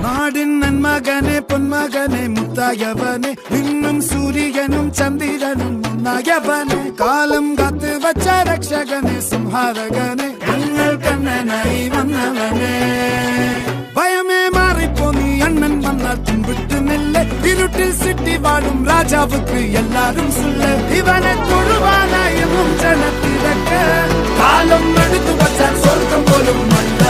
നാടിൻ നന്മകനെ പൊന്മകനെ മുത്തായവനെ നിന്നും സൂര്യനും ചന്ദ്രനും ഒന്നായവനെ കാലം കാത്ത് വച്ച രക്ഷകനെ സംഹാരകനെ ഞങ്ങൾ കണ്ണനായി വന്നവനെ ഭയമേ മാറിപ്പോ നീ അണ്ണൻ വന്നാൽ തുമ്പിട്ട് നെല്ല് ഇരുട്ടിൽ സിറ്റി വാഴും രാജാവുക്ക് എല്ലാരും സുല്ല് ഇവനെ തൊഴുവാനായും ജനത്തിരക്ക് കാലം എടുത്തു വച്ചാൽ സ്വർഗം പോലും മണ്ണ